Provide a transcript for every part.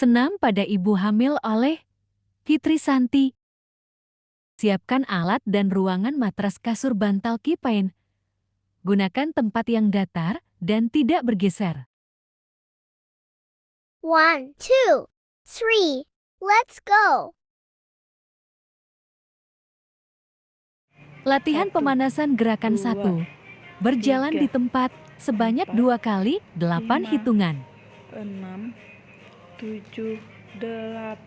Senam pada ibu hamil oleh Fitri Santi. Siapkan alat dan ruangan matras kasur bantal kipain. Gunakan tempat yang datar dan tidak bergeser. 1, 2, 3, let's go! Latihan pemanasan gerakan 1. Berjalan di tempat sebanyak 2 kali 8 hitungan. 6, 7, 8,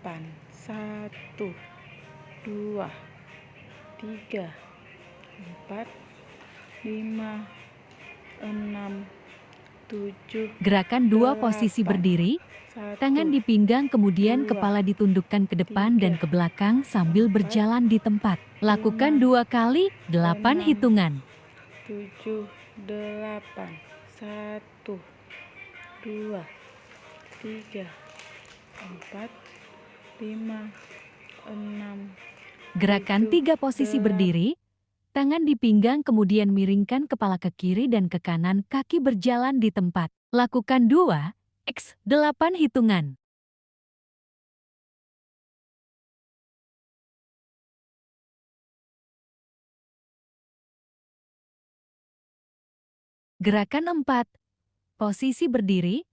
1, 2, 3, 4, 5, 6, 7. Gerakan 2 posisi berdiri, tangan di pinggang kemudian kepala ditundukkan ke depan dan ke belakang sambil berjalan di tempat. Lakukan 2 kali 8 hitungan. 7, 8, 1, 2, 3, 4, 5, 6. Gerakan 3 posisi berdiri, tangan di pinggang kemudian miringkan kepala ke kiri dan ke kanan, kaki berjalan di tempat. Lakukan 2 x 8 hitungan. Gerakan 4. Posisi berdiri,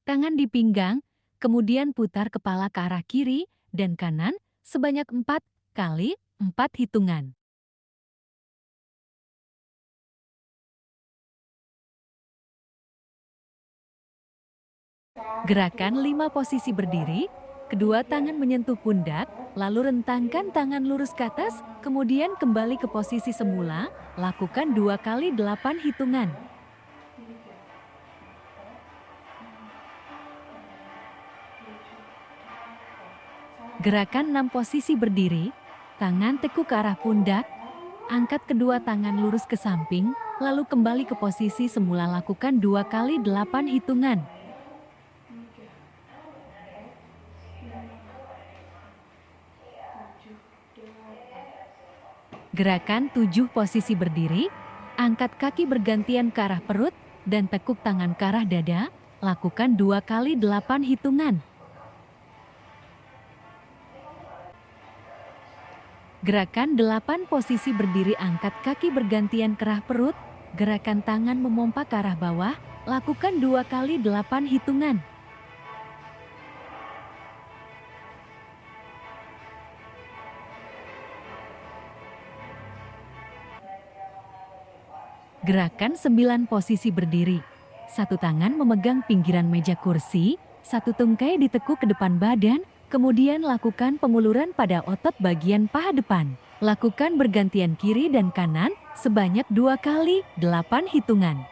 tangan di pinggang, kemudian putar kepala ke arah kiri dan kanan sebanyak 4 kali 4 hitungan. Gerakan 5 posisi berdiri, kedua tangan menyentuh pundak, lalu rentangkan tangan lurus ke atas, kemudian kembali ke posisi semula, lakukan 2 kali 8 hitungan. Gerakan 6 posisi berdiri, tangan tekuk ke arah pundak, angkat kedua tangan lurus ke samping, lalu kembali ke posisi semula, lakukan 2 kali 8 hitungan. Gerakan 7 posisi berdiri, angkat kaki bergantian ke arah perut dan tekuk tangan ke arah dada, lakukan 2 kali 8 hitungan. Gerakan 8 posisi berdiri, angkat kaki bergantian ke arah perut, gerakan tangan memompa ke arah bawah, lakukan 2 kali 8 hitungan. Gerakan 9 posisi berdiri. Satu tangan memegang pinggiran meja kursi, satu tungkai ditekuk ke depan badan, kemudian lakukan penguluran pada otot bagian paha depan. Lakukan bergantian kiri dan kanan sebanyak 2 kali 8 hitungan.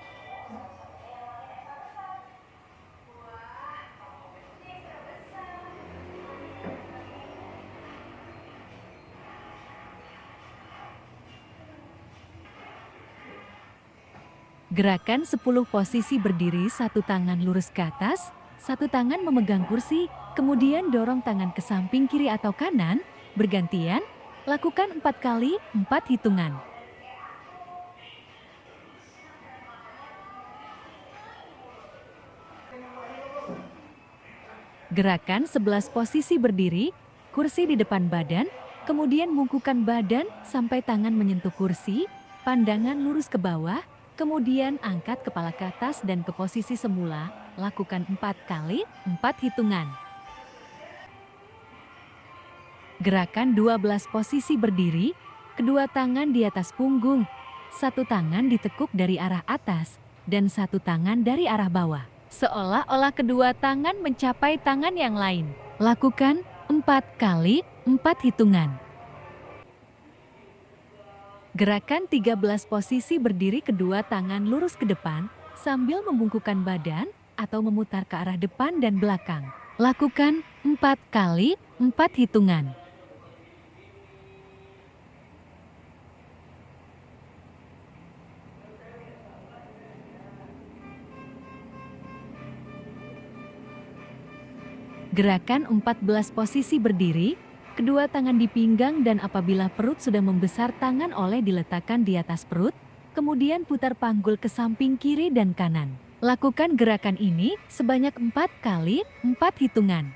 Gerakan 10 posisi berdiri, satu tangan lurus ke atas, satu tangan memegang kursi, kemudian dorong tangan ke samping kiri atau kanan, bergantian, lakukan 4 kali 4 hitungan. Gerakan 11 posisi berdiri, kursi di depan badan, kemudian bungkukan badan sampai tangan menyentuh kursi, pandangan lurus ke bawah, kemudian angkat kepala ke atas dan ke posisi semula, lakukan 4 kali 4 hitungan. Gerakan 12 posisi berdiri, kedua tangan di atas punggung, satu tangan ditekuk dari arah atas dan satu tangan dari arah bawah. Seolah-olah kedua tangan mencapai tangan yang lain. Lakukan 4 kali 4 hitungan. Gerakan 13 posisi berdiri, kedua tangan lurus ke depan sambil membungkukkan badan atau memutar ke arah depan dan belakang. Lakukan 4 kali 4 hitungan. Gerakan 14 posisi berdiri, kedua tangan di pinggang dan apabila perut sudah membesar, tangan oleh diletakkan di atas perut, kemudian putar panggul ke samping kiri dan kanan. Lakukan gerakan ini sebanyak 4 kali 4 hitungan.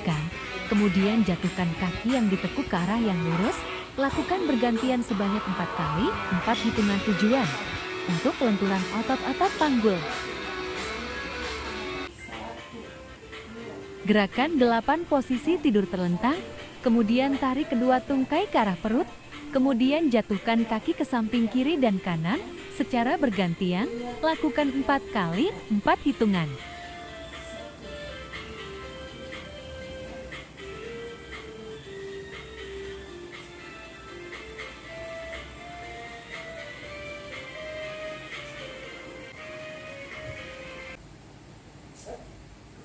lakukan. Kemudian jatuhkan kaki yang ditekuk ke arah yang lurus. Lakukan bergantian sebanyak 4 kali, 4 hitungan tujuan. Untuk pelenturan otot-otot panggul. Gerakan 8 posisi tidur terlentang. Kemudian tarik kedua tungkai ke arah perut. Kemudian jatuhkan kaki ke samping kiri dan kanan. Secara bergantian, lakukan 4 kali, 4 hitungan.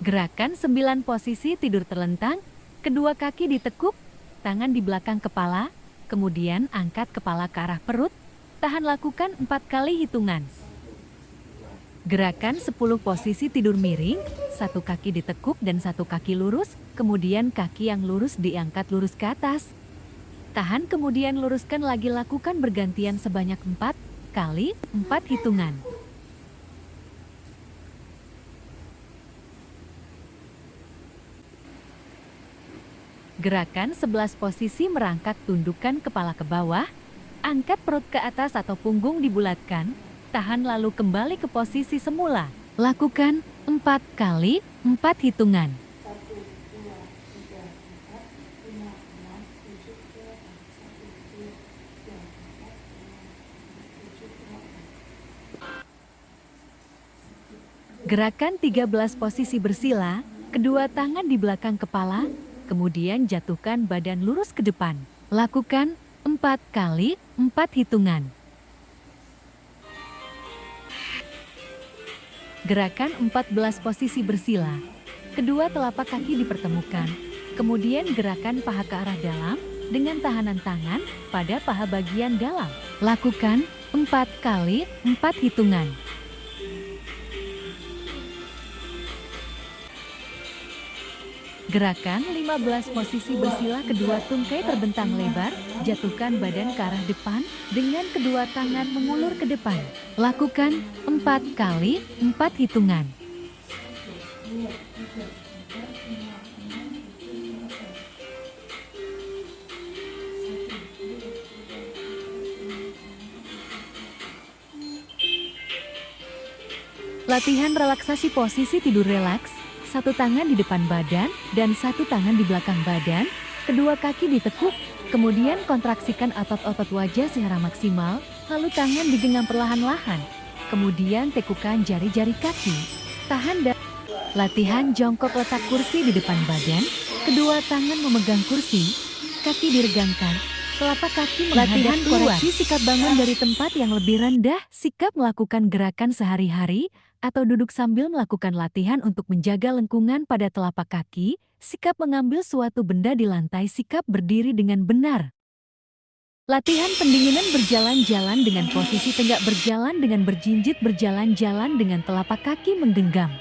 Gerakan 9 posisi tidur terlentang, kedua kaki ditekuk, tangan di belakang kepala, kemudian angkat kepala ke arah perut, tahan lakukan 4 kali hitungan. Gerakan 10 posisi tidur miring, satu kaki ditekuk dan satu kaki lurus, kemudian kaki yang lurus diangkat lurus ke atas. Tahan kemudian luruskan lagi, lakukan bergantian sebanyak 4 kali, 4 hitungan. Gerakan 11 posisi merangkak, tundukkan kepala ke bawah, angkat perut ke atas atau punggung dibulatkan, tahan lalu kembali ke posisi semula. Lakukan 4 kali, 4 hitungan. 1, 2, 3, 4, 5, 6, 7, 8, 1, 2, 3, 4, 5, 6, 7, 8. Gerakan 13 posisi bersila, kedua tangan di belakang kepala, kemudian jatuhkan badan lurus ke depan. Lakukan 4 kali, 4 hitungan. Gerakan 14 posisi bersila. Kedua telapak kaki dipertemukan. Kemudian gerakan paha ke arah dalam, dengan tahanan tangan pada paha bagian dalam. Lakukan 4 kali 4 hitungan. Gerakan 15 posisi bersila kedua tungkai terbentang lebar, jatuhkan badan ke arah depan, dengan kedua tangan mengulur ke depan. Lakukan 4 kali 4 hitungan. 2, 3, 4, 5, 6, 7, 8, 9, 10. Latihan relaksasi posisi tidur relaks. Satu tangan di depan badan dan satu tangan di belakang badan, kedua kaki ditekuk, kemudian kontraksikan otot-otot wajah secara maksimal, lalu tangan digenggam perlahan-lahan, kemudian tekukan jari-jari kaki. Tahan dan latihan jongkok letak kursi di depan badan, kedua tangan memegang kursi, kaki diregangkan, telapak kaki menghadap keluar. Koreksi sikap bangun dari tempat yang lebih rendah, sikap melakukan gerakan sehari-hari, atau duduk sambil melakukan latihan untuk menjaga lengkungan pada telapak kaki, sikap mengambil suatu benda di lantai, sikap berdiri dengan benar. Latihan pendinginan berjalan-jalan dengan posisi tegak, berjalan dengan berjinjit, berjalan-jalan dengan telapak kaki menggenggam.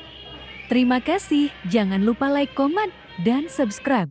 Terima kasih, jangan lupa like, komen, dan subscribe.